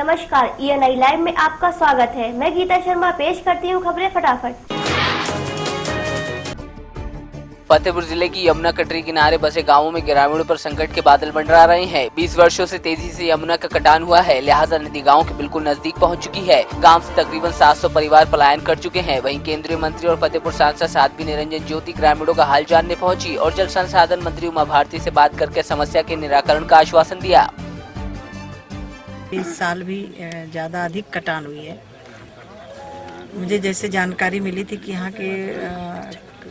नमस्कार, ENI live में आपका स्वागत है। मैं गीता शर्मा पेश करती हूँ खबरें फटाफट। फतेहपुर जिले की यमुना कटरी किनारे बसे गांवों में ग्रामीणों पर संकट के बादल मंडरा रहे हैं। 20 वर्षों से तेजी से यमुना का कटान हुआ है, लिहाजा नदी गांव के बिल्कुल नजदीक पहुंच चुकी है। गांव से तकरीबन 700 परिवार पलायन कर चुके हैं। वहीं केंद्रीय मंत्री और फतेहपुर सांसद साध्वी निरंजन ज्योति ग्रामीणों का हाल जानने पहुंची और जल संसाधन मंत्री उमा भारती से बात करके समस्या के निराकरण का आश्वासन दिया। इस साल भी ज़्यादा अधिक कटान हुई है। मुझे जैसे जानकारी मिली थी कि यहाँ के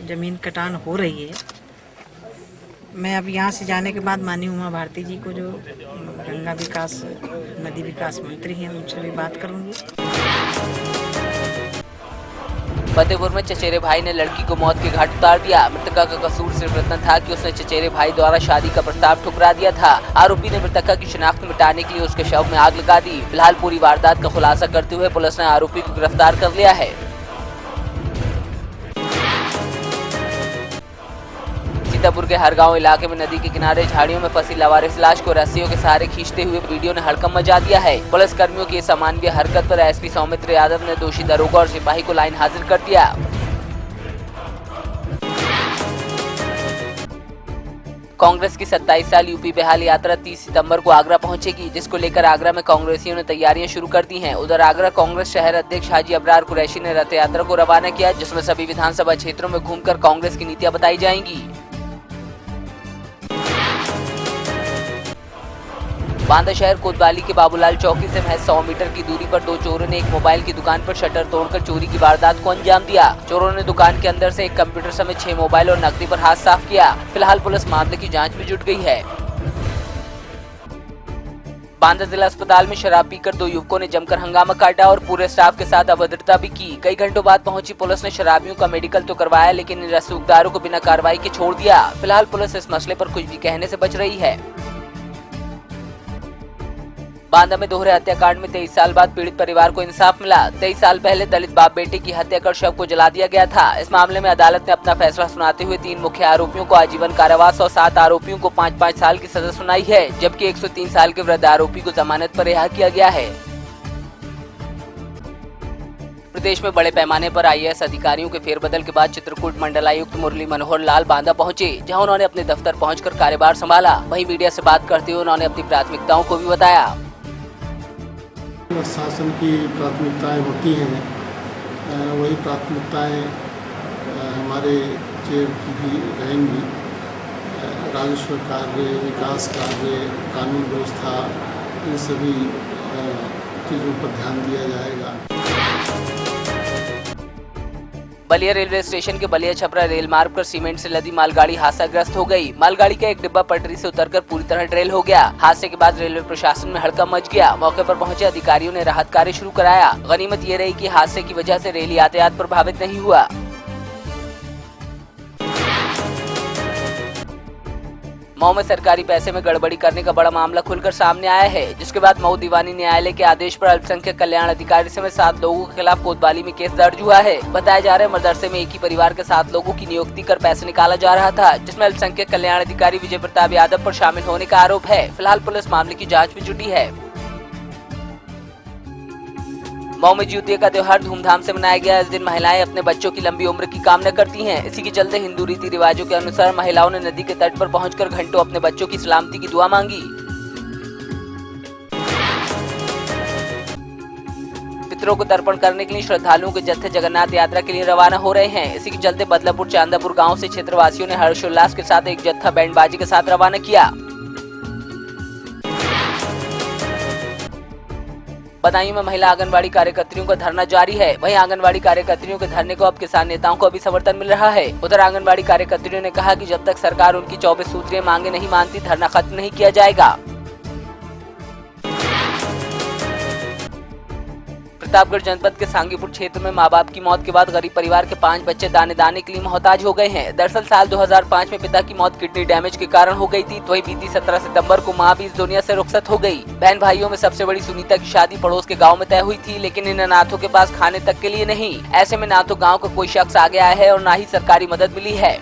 ज़मीन कटान हो रही है, मैं अब यहाँ से जाने के बाद माननीय उमा भारती जी को, जो गंगा विकास नदी विकास मंत्री हैं, उनसे भी बात करूँगी। फतेहपुर में चचेरे भाई ने लड़की को मौत के घाट उतार दिया। मृतका का कसूर सिर्फ इतना था कि उसने चचेरे भाई द्वारा शादी का प्रस्ताव ठुकरा दिया था। आरोपी ने मृतका की शिनाख्त मिटाने के लिए उसके शव में आग लगा दी। फिलहाल पूरी वारदात का खुलासा करते हुए पुलिस ने आरोपी को गिरफ्तार कर लिया है। सीतापुर के हरगांव इलाके में नदी के किनारे झाड़ियों में फंसी लावारिस लाश को रस्सियों के सहारे खींचते हुए वीडियो ने हड़कंप मचा दिया है। पुलिस कर्मियों की इस अमानवीय हरकत पर एसपी सौमित्र यादव ने दोषी दरोगा और सिपाही को लाइन हाजिर कर दिया। कांग्रेस की 27 साल यूपी बेहाल यात्रा 30 सितंबर को आगरा पहुंचेगी, जिसको लेकर आगरा में कांग्रेसियों ने तैयारियां शुरू कर दी हैं। उधर आगरा कांग्रेस शहर अध्यक्ष हाजी अबरार कुरैशी ने रथ यात्रा को रवाना किया, जिसमें सभी विधानसभा क्षेत्रों में घूमकर कांग्रेस की नीतियां बताई जाएंगी। बांदा शहर कोतवाली के बाबूलाल चौकी से महज 100 मीटर की दूरी पर 2 चोरों ने एक मोबाइल की दुकान पर शटर तोड़कर चोरी की वारदात को अंजाम दिया। चोरों ने दुकान के अंदर से एक कंप्यूटर समेत 6 मोबाइल और नकदी पर हाथ साफ किया। फिलहाल पुलिस मामले की जांच में जुट गई है। बांदा जिला अस्पताल में शराब पीकर 2 युवकों ने जमकर हंगामा काटा और पूरे स्टाफ के साथ अभद्रता भी की। कई घंटों बाद पहुंची पुलिस ने शराबियों का मेडिकल तो करवाया, लेकिन इन रसूखदारों को बिना कार्रवाई के छोड़ दिया। फिलहाल पुलिस इस मसले पर कुछ भी कहने से बच रही है। बांदा में दोहरे हत्याकांड में 23 साल बाद पीड़ित परिवार को इंसाफ मिला। 23 साल पहले दलित बाप बेटे की हत्या कर शव को जला दिया गया था। इस मामले में अदालत ने अपना फैसला सुनाते हुए 3 मुख्य आरोपियों को आजीवन कारावास और 7 आरोपियों को 5-5 साल की सजा सुनाई है, जबकि 103 साल के वृद्ध आरोपी को जमानत पर रिहा किया गया है। प्रदेश में बड़े पैमाने पर IAS अधिकारियों के फेरबदल के बाद चित्रकूट मंडलायुक्त मुरली मनोहर लाल बांदा पहुंचे, जहां उन्होंने अपने दफ्तर पहुंचकर कार्यभार संभाला। वहीं मीडिया से बात करते हुए उन्होंने अपनी प्राथमिकताओं को भी बताया। शासन की प्राथमिकताएं होती हैं, वही प्राथमिकताएं हमारे चेयर की भी रहेंगी। राजस्व कार्य, विकास कार्य, कानून व्यवस्था, इन सभी चीज़ों पर ध्यान दिया जाएगा। बलिया रेलवे स्टेशन के बलिया छपरा रेल मार्ग पर सीमेंट से लदी मालगाड़ी हादसाग्रस्त हो गई। मालगाड़ी का एक डिब्बा पटरी से उतरकर पूरी तरह ड्रेल हो गया। हादसे के बाद रेलवे प्रशासन में हड़कंप मच गया। मौके पर पहुंचे अधिकारियों ने राहत कार्य शुरू कराया। गनीमत ये रही कि हादसे की वजह से रेल यातायात प्रभावित नहीं हुआ। मऊ में सरकारी पैसे में गड़बड़ी करने का बड़ा मामला खुलकर सामने आया है, जिसके बाद मऊ दीवानी न्यायालय के आदेश पर अल्पसंख्यक कल्याण अधिकारी समेत 7 लोगों के खिलाफ कोतवाली में केस दर्ज हुआ है। बताया जा रहा है मदरसे में एक ही परिवार के 7 लोगों की नियुक्ति कर पैसे निकाला जा रहा था, जिसमें अल्पसंख्यक कल्याण अधिकारी विजय प्रताप यादव पर शामिल होने का आरोप है। फिलहाल पुलिस मामले की जाँच में जुटी है। मऊ में ज्योतिया का त्योहार धूमधाम से मनाया गया। इस दिन महिलाएं अपने बच्चों की लंबी उम्र की कामना करती हैं। इसी के चलते हिंदू रीति रिवाजों के अनुसार महिलाओं ने नदी के तट पर पहुंचकर घंटों अपने बच्चों की सलामती की दुआ मांगी। पितरों को तर्पण करने के लिए श्रद्धालुओं के जत्थे जगन्नाथ यात्रा के लिए रवाना हो रहे हैं। इसी के चलते बदलापुर चांदापुर गाँव से क्षेत्रवासियों ने हर्षोल्लास के साथ एक जत्था बैंड बाजी के साथ रवाना किया। बदायूं में महिला आंगनबाड़ी कार्यकर्तियों का धरना जारी है। वहीं आंगनबाड़ी कार्यकर्तियों के धरने को अब किसान नेताओं को भी समर्थन मिल रहा है। उधर आंगनबाड़ी कार्यकर्तियों ने कहा कि जब तक सरकार उनकी 24 सूत्रीय मांगे नहीं मानती, धरना खत्म नहीं किया जाएगा। प्रतापगढ़ जनपद के सांगीपुर क्षेत्र में माँ बाप की मौत के बाद गरीब परिवार के 5 बच्चे दाने दाने के लिए मोहताज हो गए हैं। दरअसल साल 2005 में पिता की मौत किडनी डैमेज के कारण हो गई थी, तो वही बीती 17 सितंबर को माँ भी इस दुनिया से रुखसत हो गई। बहन भाइयों में सबसे बड़ी सुनीता की शादी पड़ोस के गाँव में तय हुई थी, लेकिन इन अनाथों के पास खाने तक के लिए नहीं। ऐसे में ना तो गाँव का कोई शख्स आगे आया है और न ही सरकारी मदद मिली है।